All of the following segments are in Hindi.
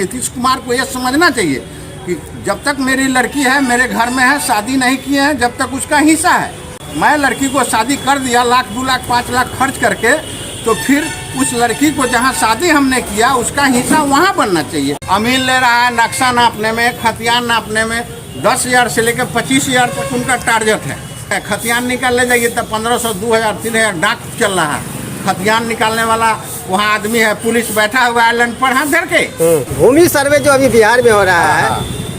नीतीश कुमार को यह समझना चाहिए कि जब तक मेरी लड़की है, मेरे घर में है, शादी नहीं किए हैं, जब तक उसका हिस्सा है। मैं लड़की को शादी कर दिया 1 लाख 2 लाख 5 लाख खर्च करके, तो फिर उस लड़की को जहाँ शादी हमने किया उसका हिस्सा वहाँ बनना चाहिए। अमीन ले रहा है नक्शा नापने में, खतियान नापने में 10,000 से लेकर 25,000 तक उनका टारगेट है। खतियान निकाल ले जाइए तो 1500 2000 3000 डाक चल रहा है। खतियान निकालने वाला वहाँ आदमी है, पुलिस बैठा हुआ है लंड पर हाथ धर के। भूमि सर्वे जो अभी बिहार में हो रहा है,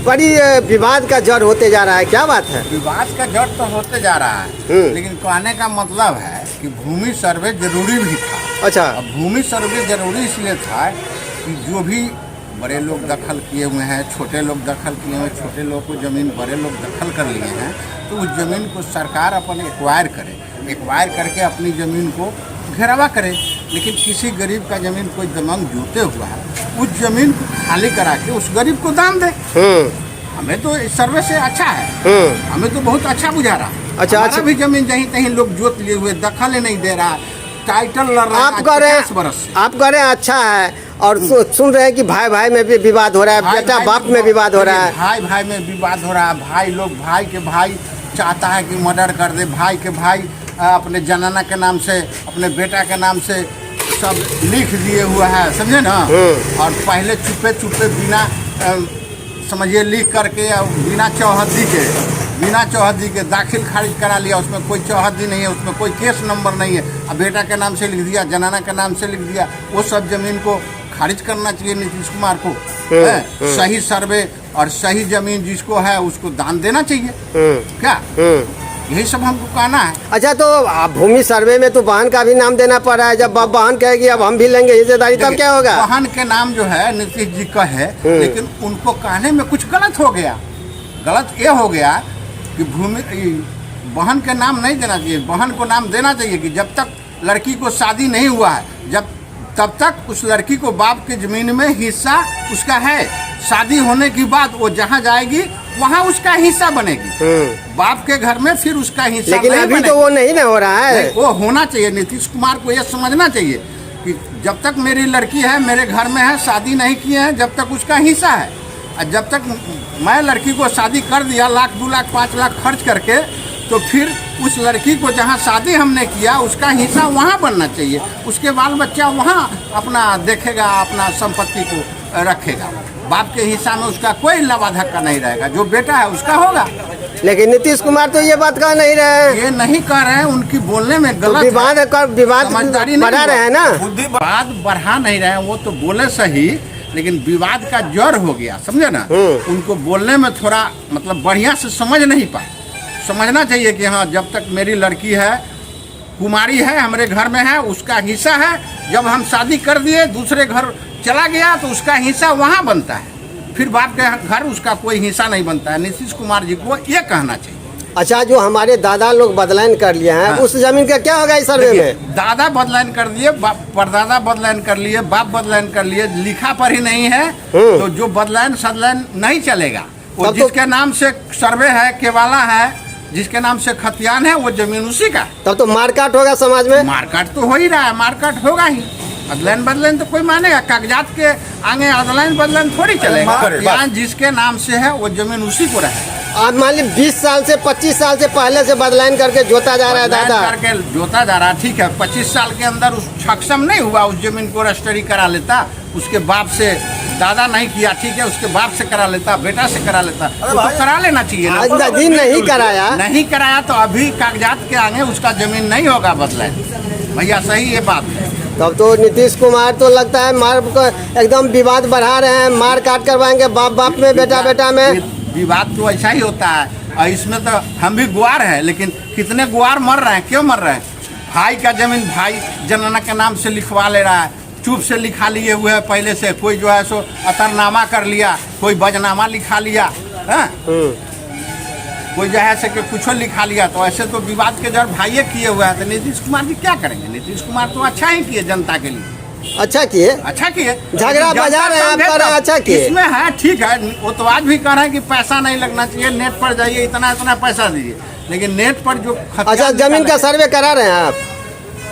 बड़ी विवाद का जड़ होते जा रहा है, क्या बात है? विवाद का जड़ तो होते जा रहा है, लेकिन कहने का मतलब है कि भूमि सर्वे जरूरी भी था। अच्छा, अब भूमि सर्वे जरूरी इसलिए था कि जो भी बड़े लोग दखल किए हुए हैं, छोटे लोग दखल किए हुए हैं, छोटे लोग को ज़मीन बड़े लोग दखल कर लिए हैं, तो उस ज़मीन को सरकार अपन एक्वायर करे, एक्वायर करके अपनी ज़मीन को घेरावा करे। लेकिन किसी गरीब का ज़मीन कोई दमंग जोते हुआ है, उस ज़मीन को खाली करा के उस गरीब को दान दे। हमें तो इस सर्वे से अच्छा है, हमें तो बहुत अच्छा बुझा रहा। अच्छा भी ज़मीन जहीं तहीं लोग जोत लिए हुए, दखल ही नहीं दे रहा, टाइटल लड़ रहा है 50 बरस से। आप कह रहे हैं अच्छा है, और सुन रहे हैं कि भाई भाई में भी विवाद हो रहा है, बेटा बाप में विवाद हो रहा है, भाई भाई में विवाद हो रहा है। भाई लोग भाई के भाई चाहता है कि मर्डर कर दे, भाई के भाई अपने जनाना के नाम से, अपने बेटा के नाम से सब लिख दिए हुआ है, समझे ना। और पहले चुपे चुपे बिना समझिए लिख करके बिना चौहद्दी के दाखिल खारिज करा लिया। उसमें कोई चौहद्दी नहीं है, उसमें कोई केस नंबर नहीं है, अब बेटा के नाम से लिख दिया, जनाना के नाम से लिख दिया। वो सब जमीन को खारिज करना चाहिए नीतीश कुमार को। सही सर्वे और सही जमीन जिसको है उसको दान देना चाहिए। क्या यही सब हमको कहना है। अच्छा, तो भूमि सर्वे में तो बहन का भी नाम देना पड़ रहा है। जब बहन कहेगी अब हम भी लेंगे हिस्सेदारी, तब क्या होगा? बहन के नाम जो है नीतीश जी का है, लेकिन उनको कहने में कुछ गलत हो गया। गलत ये हो गया कि बहन के नाम नहीं देना चाहिए, बहन को नाम देना चाहिए कि जब तक लड़की को शादी नहीं हुआ है, तब तक उस लड़की को बाप की जमीन में हिस्सा उसका है। शादी होने के बाद वो जहाँ जाएगी वहाँ उसका हिस्सा बनेगी, बाप के घर में फिर उसका हिस्सा। लेकिन अभी तो वो नहीं ना हो रहा है। वो होना चाहिए। नीतीश कुमार को यह समझना चाहिए कि जब तक मेरी लड़की है, मेरे घर में है, शादी नहीं किए हैं, जब तक उसका हिस्सा है। और जब तक मैं लड़की को शादी कर दिया 1 लाख 2 लाख 5 लाख खर्च करके, तो फिर उस लड़की को जहाँ शादी हमने किया उसका हिस्सा वहाँ बनना चाहिए। उसके बाल बच्चा वहाँ अपना देखेगा, अपना संपत्ति को रखेगा। बाप के हिस्सा में उसका कोई लवा धक्का नहीं रहेगा, जो बेटा है उसका होगा। लेकिन नीतीश कुमार तो ये बात कह नहीं रहे हैं। ये नहीं कह रहे हैं, उनकी बोलने में गलत विवाद बढ़ा रहे हैं ना, विवाद बढ़ा नहीं रहे हैं। वो तो बोले सही, लेकिन विवाद का जड़ हो गया, समझे ना। उनको बोलने में थोड़ा मतलब बढ़िया से समझ नहीं पाए। समझना चाहिए कि हाँ, जब तक मेरी लड़की है, कुमारी है, हमारे घर में है, उसका हिस्सा है। जब हम शादी कर दिए, दूसरे घर चला गया, तो उसका हिस्सा वहाँ बनता है, फिर बाप के घर उसका कोई हिस्सा नहीं बनता है। नीतीश कुमार जी को ये कहना चाहिए। अच्छा, जो हमारे दादा लोग बदलान कर लिए हैं, उस जमीन का क्या होगा इस सर्वे में? दादा बदलान कर दिए, परदादा बदलान कर लिए, बाप बदलान कर लिए, लिखा पर ही नहीं है, तो जो बदलान सदलान नहीं चलेगा। वो जिसके नाम से सर्वे है, केवाला है, जिसके नाम से खतियान है, वो जमीन उसी का। तब तो मारकाट होगा समाज में। मारकाट तो हो ही रहा है, मारकाट होगा ही। अदलान बदलान तो कोई मानेगा? कागजात के आगे अदलान बदलान थोड़ी चलेगा। जिसके नाम से है वो जमीन उसी को रहे। आप मान ली 20 साल से 25 साल से पहले से बदलान करके जोता जा रहा है, दादा करके जोता जा रहा है। ठीक है, 25 साल के अंदर उस सक्षम नहीं हुआ, उस जमीन को रजिस्ट्री करा लेता, उसके बाप से। दादा नहीं किया, ठीक है, उसके बाप से करा लेता, बेटा से करा लेता, तो करा लेना चाहिए ना। नहीं कराया तो अभी कागजात के आगे उसका जमीन नहीं होगा बदलान। भैया सही ये बात है। तब तो नीतीश कुमार तो लगता है मार को एकदम विवाद बढ़ा रहे हैं, मार काट करवाएंगे बाप में, बेटा में। विवाद तो ऐसा ही होता है, और इसमें तो हम भी गुआर हैं, लेकिन कितने गुआर मर रहे हैं। क्यों मर रहे हैं? भाई का जमीन भाई जनाना के नाम से लिखवा ले रहा है, चुप से लिखा लिए हुए है पहले से। कोई जो है सो अतरनामा कर लिया, कोई बजनामा लिखा लिया, कोई जो है से कि कुछ लिखा लिया। तो ऐसे तो विवाद के जड़ भाइये किए हुए हैं, तो नीतीश कुमार जी क्या करेंगे? नीतीश कुमार तो अच्छा ही किए जनता के लिए, अच्छा किए। झगड़ा बजा रहे हैं, अच्छा किए। इसमें है, ठीक है, वो तो आज भी कह रहे हैं कि पैसा नहीं लगना चाहिए, नेट पर जाइए, इतना पैसा दीजिए। लेकिन नेट पर जो अच्छा, जमीन का सर्वे करा रहे हैं आप?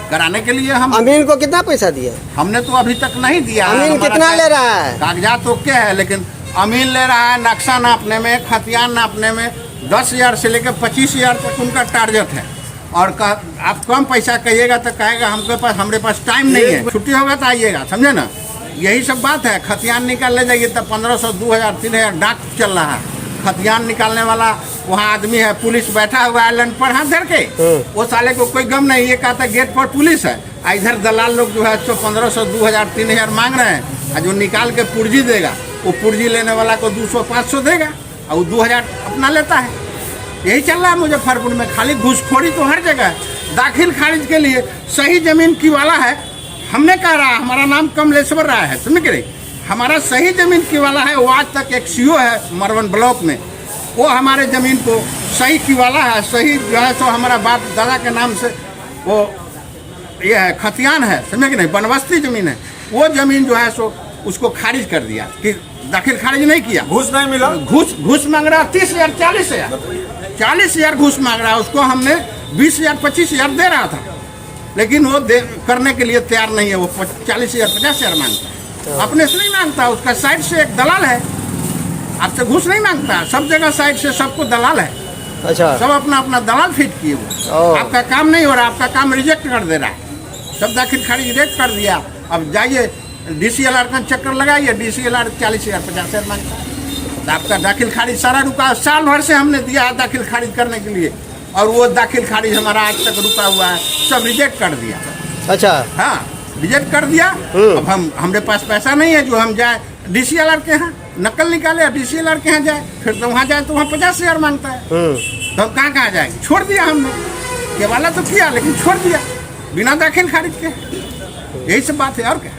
कराने के लिए हम अमीन को कितना पैसा दिए? हमने तो अभी तक नहीं दिया। अमीन हमारा कितना ले रहा है? कागजात ओके है, लेकिन अमीन ले रहा है नक्शा नापने में, खतियान नापने में 10,000 से लेकर 25,000 तक उनका टारगेट है। और आप कम पैसा कहिएगा तो कहेगा हमारे पास टाइम नहीं है, छुट्टी होगा तो आइएगा, समझे ना। यही सब बात है। खतियान निकाल ले जाइए तो 1500, 2000, 3000 डाक चल रहा है। खतियान निकालने वाला वहाँ आदमी है, पुलिस बैठा हुआ है लंड पर हाथ धर के, वो साले को कोई गम नहीं। ये कहता गेट पर पुलिस है, इधर दलाल लोग जो है 1500, 2000, 3000 मांग रहे हैं। और जो निकाल के पुर्जी देगा, वो पुर्जी लेने वाला को 200, 500 देगा और वो 2000 अपना लेता है। यही चल रहा है मुजफ्फरपुर में। खाली घूसखोरी तो हर जगह है। दाखिल खारिज के लिए सही जमीन की वाला है, हमने कह रहा, हमारा नाम कमलेश्वर राय है, समझ गए। हमारा सही जमीन की वाला है, वो आज तक एक सीओ है मरवन ब्लॉक में, वो हमारे ज़मीन को सही की वाला है। सही जो है सो हमारा बाप दादा के नाम से वो ये है, खतियान है, समझे कि नहीं, बनबस्ती ज़मीन है। वो ज़मीन जो है सो उसको खारिज कर दिया कि दाखिल खारिज नहीं किया। घूस नहीं मिला, घूस मांग रहा 30,000, 40,000, 40,000 घूस मांग रहा है। उसको हमने 20,000, 25,000 दे रहा था, लेकिन वो करने के लिए तैयार नहीं है। वो 40,000, 50,000 मांगता है। अपने से नहीं मांगता, उसका साइड से एक दलाल है, आपसे घूस नहीं मांगता। सब जगह साइड से सबको दलाल है। अच्छा, सब अपना अपना दलाल फिट किए वो। आपका काम नहीं हो रहा, आपका काम रिजेक्ट कर दे रहा है। सब दाखिल खारिज रिजेक्ट कर दिया। अब जाइए DCLR का चक्कर लगाइए, DCLR 40,000, 50,000 मांगता है। तो आपका दाखिल खारिज सारा रुका। साल भर से हमने दिया है दाखिल खारिज करने के लिए, और वो दाखिल खारिज हमारा आज तक रुका हुआ है। सब रिजेक्ट कर दिया। अच्छा, हाँ, रिजेक्ट कर दिया। अब हमारे पास पैसा नहीं है जो हम जाए DCLR के यहाँ नकल निकाले, DCLR के यहाँ जाए, फिर तो वहाँ जाए तो वहाँ 50,000 मांगता है। तो हम कहाँ जाएंगे? छोड़ दिया हमने। ये वाला तो किया, लेकिन छोड़ दिया बिना दाखिल खारिज के। यही सब बात है, और क्या।